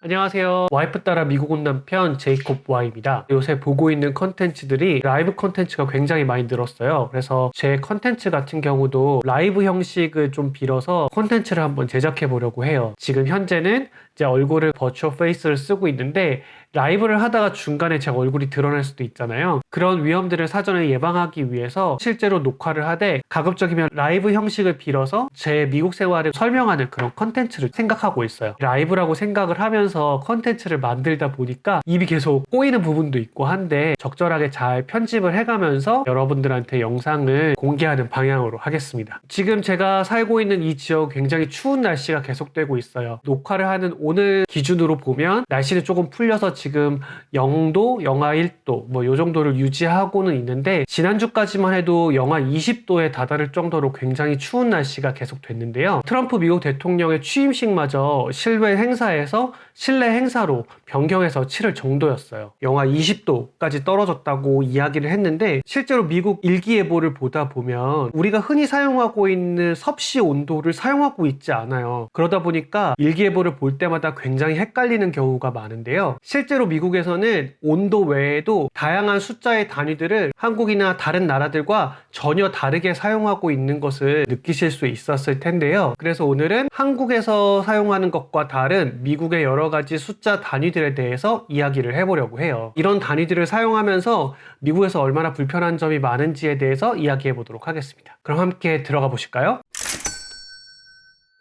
안녕하세요. 와이프 따라 미국 온 남편 제이콥 Y입니다. 요새 보고 있는 컨텐츠들이 라이브 컨텐츠가 굉장히 많이 늘었어요. 그래서 제 컨텐츠 같은 경우도 라이브 형식을 좀 빌어서 컨텐츠를 한번 제작해 보려고 해요. 지금 현재는 제 얼굴을 버추얼 페이스를 쓰고 있는데 라이브를 하다가 중간에 제 얼굴이 드러날 수도 있잖아요. 그런 위험들을 사전에 예방하기 위해서 실제로 녹화를 하되 가급적이면 라이브 형식을 빌어서 제 미국 생활을 설명하는 그런 컨텐츠를 생각하고 있어요. 라이브라고 생각을 하면서 컨텐츠를 만들다 보니까 입이 계속 꼬이는 부분도 있고 한데 적절하게 잘 편집을 해가면서 여러분들한테 영상을 공개하는 방향으로 하겠습니다. 지금 제가 살고 있는 이 지역 굉장히 추운 날씨가 계속되고 있어요. 녹화를 하는 오늘 기준으로 보면 날씨는 조금 풀려서 지금 0도, 영하 1도 뭐 요 정도를 유지하고는 있는데 지난주까지만 해도 영하 20도에 다다를 정도로 굉장히 추운 날씨가 계속 됐는데요. 트럼프 미국 대통령의 취임식마저 실외 행사에서 실내 행사로 변경해서 치를 정도였어요. 영하 20도까지 떨어졌다고 이야기를 했는데 실제로 미국 일기예보를 보다 보면 우리가 흔히 사용하고 있는 섭씨 온도를 사용하고 있지 않아요. 그러다 보니까 일기예보를 볼 때마다 굉장히 헷갈리는 경우가 많은데요. 실제로 미국에서는 온도 외에도 다양한 숫자의 단위들을 한국이나 다른 나라들과 전혀 다르게 사용하고 있는 것을 느끼실 수 있었을 텐데요. 그래서 오늘은 한국에서 사용하는 것과 다른 미국의 여러 가지 숫자 단위들에 대해서 이야기를 해보려고 해요. 이런 단위들을 사용하면서 미국에서 얼마나 불편한 점이 많은지에 대해서 이야기해 보도록 하겠습니다. 그럼 함께 들어가 보실까요?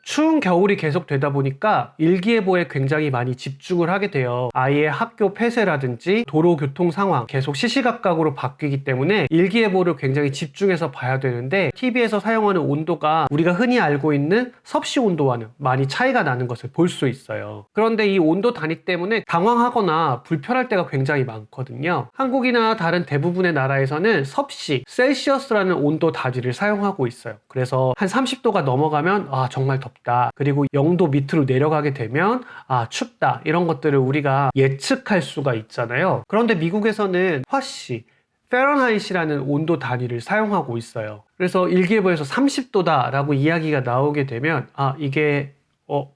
추운 겨울이 계속 되다 보니까 일기예보에 굉장히 많이 집중을 하게 돼요. 아이의 학교 폐쇄라든지 도로 교통 상황 계속 시시각각으로 바뀌기 때문에 일기예보를 굉장히 집중해서 봐야 되는데 TV에서 사용하는 온도가 우리가 흔히 알고 있는 섭씨 온도와는 많이 차이가 나는 것을 볼 수 있어요. 그런데 이 온도 단위 때문에 당황하거나 불편할 때가 굉장히 많거든요. 한국이나 다른 대부분의 나라에서는 섭씨, 셀시어스라는 온도 단위를 사용하고 있어요. 그래서 한 30도가 넘어가면 정말 덥다. 그리고 0도 밑으로 내려가게 되면 춥다. 이런 것들을 우리가 예측할 수가 있잖아요. 그런데 미국에서는 화씨, 페런하이트라는 온도 단위를 사용하고 있어요. 그래서 일기예보에서 30도다 라고 이야기가 나오게 되면 이게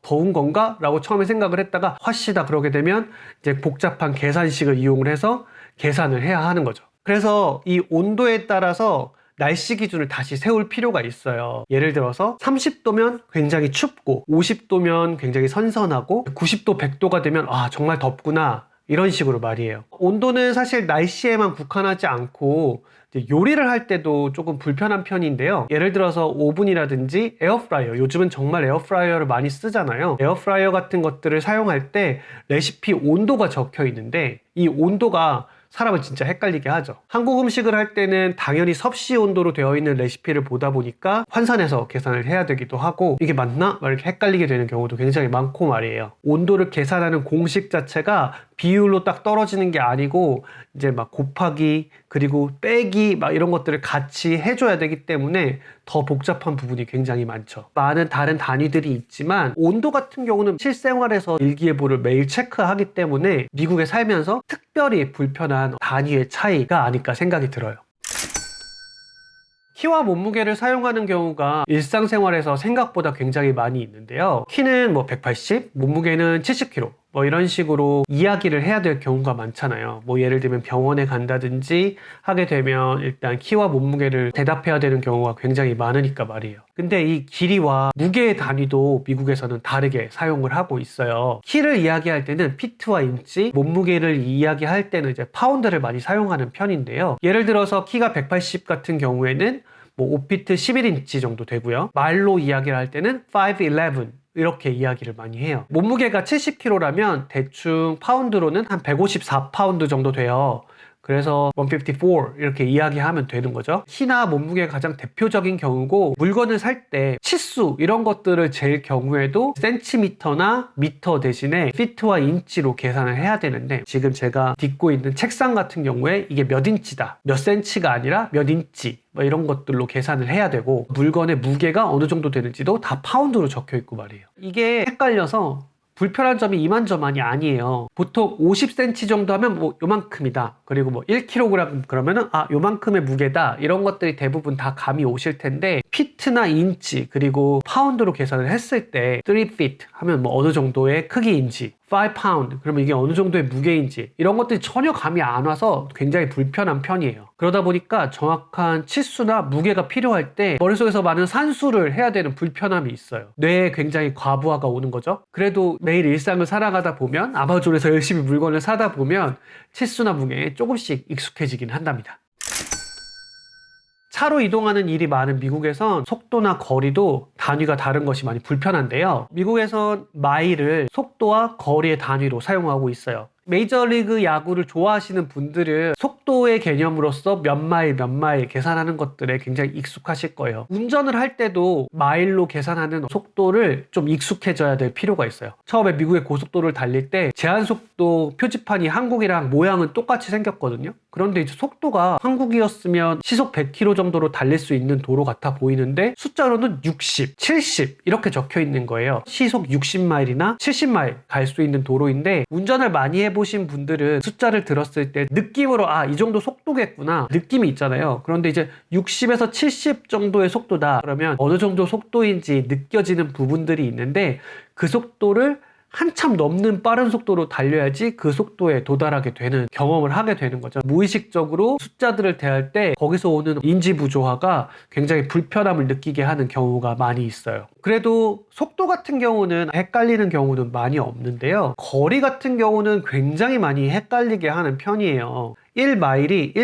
더운 건가? 라고 처음에 생각을 했다가 화씨다 그러게 되면 이제 복잡한 계산식을 이용을 해서 계산을 해야 하는 거죠. 그래서 이 온도에 따라서 날씨 기준을 다시 세울 필요가 있어요. 예를 들어서 30도면 굉장히 춥고 50도면 굉장히 선선하고 90도, 100도가 되면 정말 덥구나 이런 식으로 말이에요. 온도는 사실 날씨에만 국한하지 않고 요리를 할 때도 조금 불편한 편인데요. 예를 들어서 오븐이라든지 에어프라이어, 요즘은 정말 에어프라이어를 많이 쓰잖아요. 에어프라이어 같은 것들을 사용할 때 레시피 온도가 적혀 있는데 이 온도가 사람을 진짜 헷갈리게 하죠. 한국 음식을 할 때는 당연히 섭씨 온도로 되어 있는 레시피를 보다 보니까 환산해서 계산을 해야 되기도 하고 이게 맞나? 막 이렇게 헷갈리게 되는 경우도 굉장히 많고 말이에요. 온도를 계산하는 공식 자체가 비율로 딱 떨어지는 게 아니고 이제 막 곱하기 그리고 빼기 막 이런 것들을 같이 해줘야 되기 때문에 더 복잡한 부분이 굉장히 많죠. 많은 다른 단위들이 있지만 온도 같은 경우는 실생활에서 일기예보를 매일 체크하기 때문에 미국에 살면서 특별히 불편한 단위의 차이가 아닐까 생각이 들어요. 키와 몸무게를 사용하는 경우가 일상생활에서 생각보다 굉장히 많이 있는데요. 키는 180, 몸무게는 70kg 이런 식으로 이야기를 해야 될 경우가 많잖아요. 예를 들면 병원에 간다든지 하게 되면 일단 키와 몸무게를 대답해야 되는 경우가 굉장히 많으니까 말이에요. 근데 이 길이와 무게의 단위도 미국에서는 다르게 사용을 하고 있어요. 키를 이야기할 때는 피트와 인치, 몸무게를 이야기할 때는 이제 파운드를 많이 사용하는 편인데요. 예를 들어서 키가 180 같은 경우에는 5피트 11인치 정도 되고요. 말로 이야기를 할 때는 5'11 이렇게 이야기를 많이 해요. 몸무게가 70kg라면 대충 파운드로는 한 154파운드 정도 돼요. 그래서 154 이렇게 이야기하면 되는 거죠. 키나 몸무게가 가장 대표적인 경우고 물건을 살 때 치수 이런 것들을 잴 경우에도 센티미터나 미터 대신에 피트와 인치로 계산을 해야 되는데 지금 제가 딛고 있는 책상 같은 경우에 이게 몇 인치다, 몇 센치가 아니라 몇 인치 이런 것들로 계산을 해야 되고 물건의 무게가 어느 정도 되는지도 다 파운드로 적혀 있고 말이에요. 이게 헷갈려서 불편한 점이 이만저만이 아니에요. 보통 50cm 정도 하면 요만큼이다. 그리고 1kg 그러면은 요만큼의 무게다. 이런 것들이 대부분 다 감이 오실 텐데 피트나 인치 그리고 파운드로 계산을 했을 때 3 feet 하면 뭐 어느 정도의 크기인지, 5 pound 그러면 이게 어느 정도의 무게인지 이런 것들이 전혀 감이 안 와서 굉장히 불편한 편이에요. 그러다 보니까 정확한 치수나 무게가 필요할 때 머릿속에서 많은 산수를 해야 되는 불편함이 있어요. 뇌에 굉장히 과부하가 오는 거죠. 그래도 매일 일상을 살아가다 보면 아마존에서 열심히 물건을 사다 보면 치수나 무게에 조금씩 익숙해지긴 한답니다. 차로 이동하는 일이 많은 미국에선 속도나 거리도 단위가 다른 것이 많이 불편한데요. 미국에선 마일을 속도와 거리의 단위로 사용하고 있어요. 메이저리그 야구를 좋아하시는 분들은 속도의 개념으로서 몇 마일 계산하는 것들에 굉장히 익숙하실 거예요. 운전을 할 때도 마일로 계산하는 속도를 좀 익숙해져야 될 필요가 있어요. 처음에 미국의 고속도로를 달릴 때 제한속도 표지판이 한국이랑 모양은 똑같이 생겼거든요. 그런데 이제 속도가 한국이었으면 시속 100km 정도로 달릴 수 있는 도로 같아 보이는데 숫자로는 60, 70 이렇게 적혀 있는 거예요. 시속 60마일이나 70마일 갈 수 있는 도로인데 운전을 많이 해보신 분들은 숫자를 들었을 때 느낌으로 이 정도 속도겠구나 느낌이 있잖아요. 그런데 이제 60에서 70 정도의 속도다 그러면 어느 정도 속도인지 느껴지는 부분들이 있는데 그 속도를 한참 넘는 빠른 속도로 달려야지 그 속도에 도달하게 되는 경험을 하게 되는 거죠. 무의식적으로 숫자들을 대할 때 거기서 오는 인지 부조화가 굉장히 불편함을 느끼게 하는 경우가 많이 있어요. 그래도 속도 같은 경우는 헷갈리는 경우는 많이 없는데요. 거리 같은 경우는 굉장히 많이 헷갈리게 하는 편이에요. 1마일이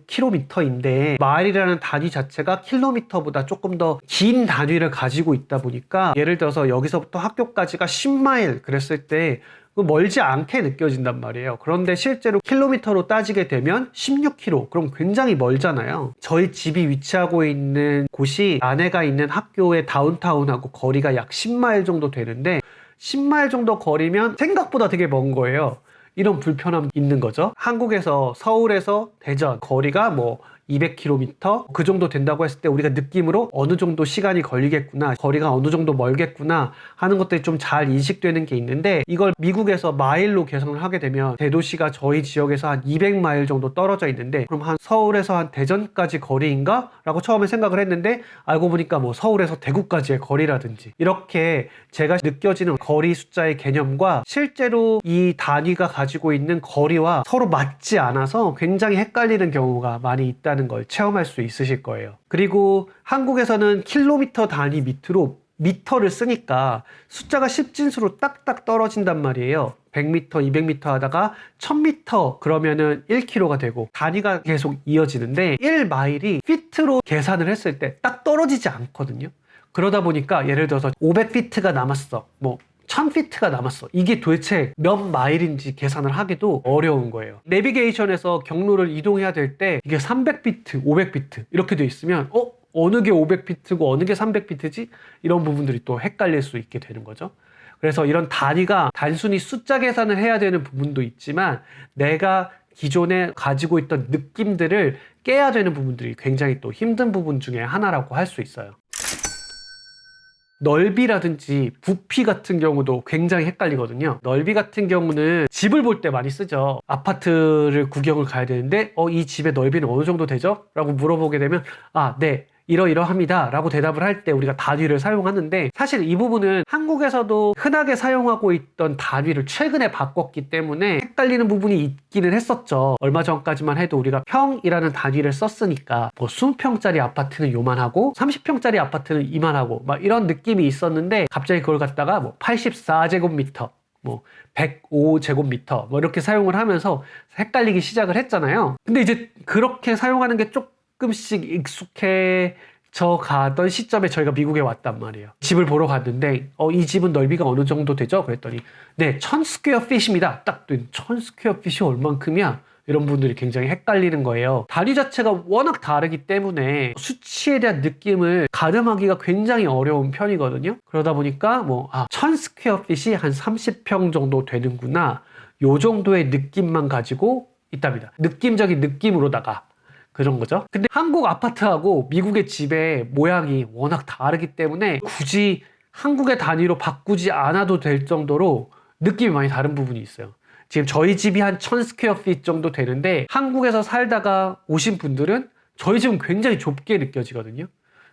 1.6km인데 마일이라는 단위 자체가 킬로미터보다 조금 더 긴 단위를 가지고 있다 보니까 예를 들어서 여기서부터 학교까지가 10마일 그랬을 때 멀지 않게 느껴진단 말이에요. 그런데 실제로 킬로미터로 따지게 되면 16km 그럼 굉장히 멀잖아요. 저희 집이 위치하고 있는 곳이 아내가 있는 학교의 다운타운하고 거리가 약 10마일 정도 되는데 10마일 정도 거리면 생각보다 되게 먼 거예요. 이런 불편함이 있는 거죠. 한국에서 서울에서 대전 거리가 뭐 200km 그 정도 된다고 했을 때 우리가 느낌으로 어느 정도 시간이 걸리겠구나 거리가 어느 정도 멀겠구나 하는 것들이 좀 잘 인식되는 게 있는데 이걸 미국에서 마일로 계산을 하게 되면 대도시가 저희 지역에서 한 200마일 정도 떨어져 있는데 그럼 한 서울에서 한 대전까지 거리인가? 라고 처음에 생각을 했는데 알고 보니까 뭐 서울에서 대구까지의 거리라든지 이렇게 제가 느껴지는 거리 숫자의 개념과 실제로 이 단위가 가지고 있는 거리와 서로 맞지 않아서 굉장히 헷갈리는 경우가 많이 있다는 걸 체험할 수 있으실 거예요. 그리고 한국에서는 킬로미터 단위 밑으로 미터를 쓰니까 숫자가 10진수로 딱딱 떨어진단 말이에요. 100m, 200m 하다가 1000m 그러면은 1km가 되고 단위가 계속 이어지는데 1마일이 피트로 계산을 했을 때 딱 떨어지지 않거든요. 그러다 보니까 예를 들어서 500피트가 남았어. 뭐 1000피트가 남았어. 이게 도대체 몇 마일인지 계산을 하기도 어려운 거예요. 내비게이션에서 경로를 이동해야 될 때 이게 300피트, 500피트 이렇게 돼 있으면 어느 게 500피트고 어느 게 300피트지? 이런 부분들이 또 헷갈릴 수 있게 되는 거죠. 그래서 이런 단위가 단순히 숫자 계산을 해야 되는 부분도 있지만 내가 기존에 가지고 있던 느낌들을 깨야 되는 부분들이 굉장히 또 힘든 부분 중에 하나라고 할 수 있어요. 넓이라든지 부피 같은 경우도 굉장히 헷갈리거든요. 넓이 같은 경우는 집을 볼 때 많이 쓰죠. 아파트를 구경을 가야 되는데 이 집의 넓이는 어느 정도 되죠? 라고 물어보게 되면 네. 이러이러합니다 라고 대답을 할 때 우리가 단위를 사용하는데 사실 이 부분은 한국에서도 흔하게 사용하고 있던 단위를 최근에 바꿨기 때문에 헷갈리는 부분이 있기는 했었죠. 얼마 전까지만 해도 우리가 평이라는 단위를 썼으니까 뭐 20평짜리 아파트는 요만하고 30평짜리 아파트는 이만하고 막 이런 느낌이 있었는데 갑자기 그걸 갖다가 뭐 84제곱미터 뭐 105제곱미터 뭐 이렇게 사용을 하면서 헷갈리기 시작을 했잖아요. 근데 이제 그렇게 사용하는 게 조금씩 익숙해져 가던 시점에 저희가 미국에 왔단 말이에요. 집을 보러 갔는데 이 집은 넓이가 어느 정도 되죠? 그랬더니 네, 1000스퀘어핏입니다. 딱 1000스퀘어핏이 얼만큼이야? 이런 분들이 굉장히 헷갈리는 거예요. 단위 자체가 워낙 다르기 때문에 수치에 대한 느낌을 가늠하기가 굉장히 어려운 편이거든요. 그러다 보니까 1000스퀘어핏이 한 30평 정도 되는구나. 요 정도의 느낌만 가지고 있답니다. 느낌적인 느낌으로다가 그런 거죠. 근데 한국 아파트하고 미국의 집의 모양이 워낙 다르기 때문에 굳이 한국의 단위로 바꾸지 않아도 될 정도로 느낌이 많이 다른 부분이 있어요. 지금 저희 집이 한 1000스퀘어핏 정도 되는데 한국에서 살다가 오신 분들은 저희 집은 굉장히 좁게 느껴지거든요.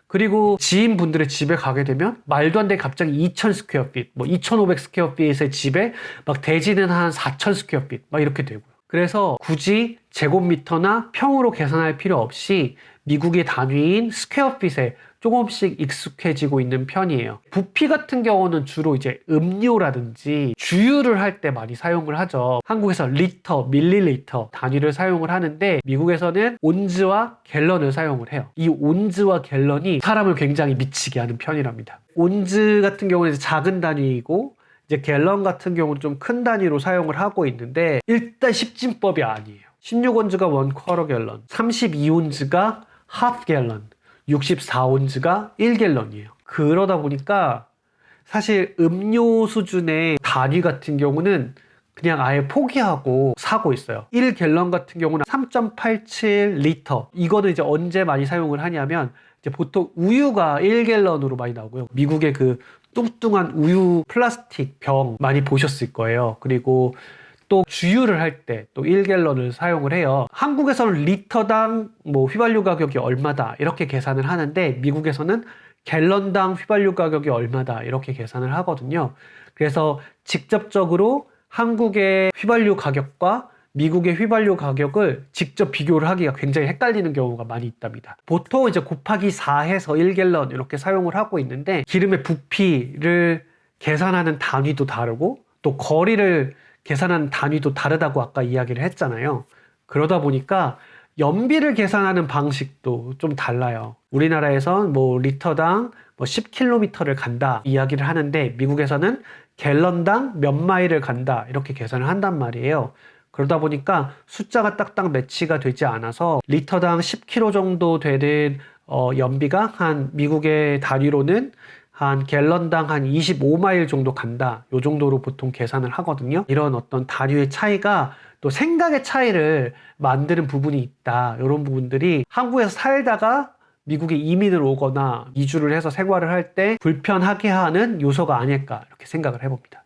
그리고 지인분들의 집에 가게 되면 말도 안 되게 갑자기 2000 스퀘어핏, 뭐 2500 스퀘어핏의 집에 막 대지는 한 4000 스퀘어핏 막 이렇게 되고요. 그래서 굳이 제곱미터나 평으로 계산할 필요 없이 미국의 단위인 스퀘어핏에 조금씩 익숙해지고 있는 편이에요. 부피 같은 경우는 주로 이제 음료라든지 주유를 할 때 많이 사용을 하죠. 한국에서 리터, 밀리리터 단위를 사용을 하는데 미국에서는 온즈와 갤런을 사용을 해요. 이 온즈와 갤런이 사람을 굉장히 미치게 하는 편이랍니다. 온즈 같은 경우는 이제 작은 단위이고 이제 갤런 같은 경우는 좀 큰 단위로 사용을 하고 있는데 일단 십진법이 아니에요. 16온즈가 1쿼터 갤런, 32온즈가 하프 갤런, 64온즈가 1갤런이에요. 그러다 보니까 사실 음료 수준의 단위 같은 경우는 그냥 아예 포기하고 사고 있어요. 1갤런 같은 경우는 3.87리터. 이거는 이제 언제 많이 사용을 하냐면 이제 보통 우유가 1갤런으로 많이 나오고요. 미국의 그 뚱뚱한 우유 플라스틱 병 많이 보셨을 거예요. 그리고 또 주유를 할 때 또 1갤런을 사용을 해요. 한국에서는 리터당 뭐 휘발유 가격이 얼마다 이렇게 계산을 하는데 미국에서는 갤런당 휘발유 가격이 얼마다 이렇게 계산을 하거든요. 그래서 직접적으로 한국의 휘발유 가격과 미국의 휘발유 가격을 직접 비교를 하기가 굉장히 헷갈리는 경우가 많이 있답니다. 보통 이제 곱하기 4 해서 1갤런 이렇게 사용을 하고 있는데 기름의 부피를 계산하는 단위도 다르고 또 거리를 계산하는 단위도 다르다고 아까 이야기를 했잖아요. 그러다 보니까 연비를 계산하는 방식도 좀 달라요. 우리나라에선 뭐 리터당 뭐 10km를 간다 이야기를 하는데 미국에서는 갤런당 몇 마일을 간다 이렇게 계산을 한단 말이에요. 그러다 보니까 숫자가 딱딱 매치가 되지 않아서 리터당 10km 정도 되는 연비가 한 미국의 단위로는 한 갤런당 한 25마일 정도 간다. 요 정도로 보통 계산을 하거든요. 이런 어떤 단위의 차이가 또 생각의 차이를 만드는 부분이 있다. 이런 부분들이 한국에서 살다가 미국에 이민을 오거나 이주를 해서 생활을 할 때 불편하게 하는 요소가 아닐까 이렇게 생각을 해봅니다.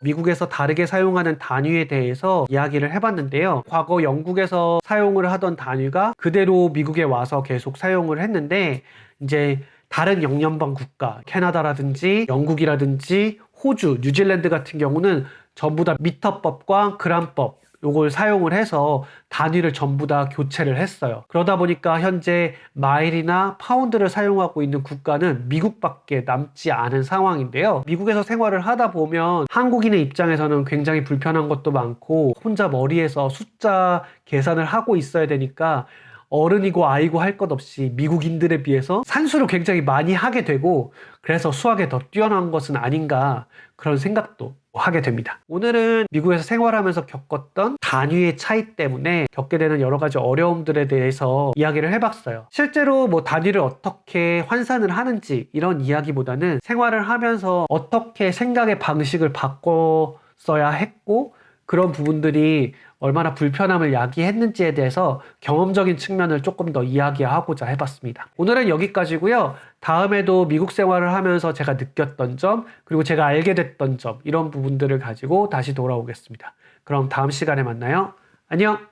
미국에서 다르게 사용하는 단위에 대해서 이야기를 해봤는데요. 과거 영국에서 사용을 하던 단위가 그대로 미국에 와서 계속 사용을 했는데 이제 다른 영연방 국가, 캐나다라든지 영국이라든지 호주, 뉴질랜드 같은 경우는 전부 다 미터법과 그람법 요걸 사용을 해서 단위를 전부 다 교체를 했어요. 그러다 보니까 현재 마일이나 파운드를 사용하고 있는 국가는 미국밖에 남지 않은 상황인데요. 미국에서 생활을 하다 보면 한국인의 입장에서는 굉장히 불편한 것도 많고 혼자 머리에서 숫자 계산을 하고 있어야 되니까 어른이고 아이고 할 것 없이 미국인들에 비해서 산수를 굉장히 많이 하게 되고 그래서 수학에 더 뛰어난 것은 아닌가 그런 생각도 하게 됩니다. 오늘은 미국에서 생활하면서 겪었던 단위의 차이 때문에 겪게 되는 여러 가지 어려움들에 대해서 이야기를 해봤어요. 실제로 뭐 단위를 어떻게 환산을 하는지 이런 이야기보다는 생활을 하면서 어떻게 생각의 방식을 바꿨어야 했고 그런 부분들이 얼마나 불편함을 야기했는지에 대해서 경험적인 측면을 조금 더 이야기하고자 해봤습니다. 오늘은 여기까지고요. 다음에도 미국 생활을 하면서 제가 느꼈던 점 그리고 제가 알게 됐던 점 이런 부분들을 가지고 다시 돌아오겠습니다. 그럼 다음 시간에 만나요. 안녕!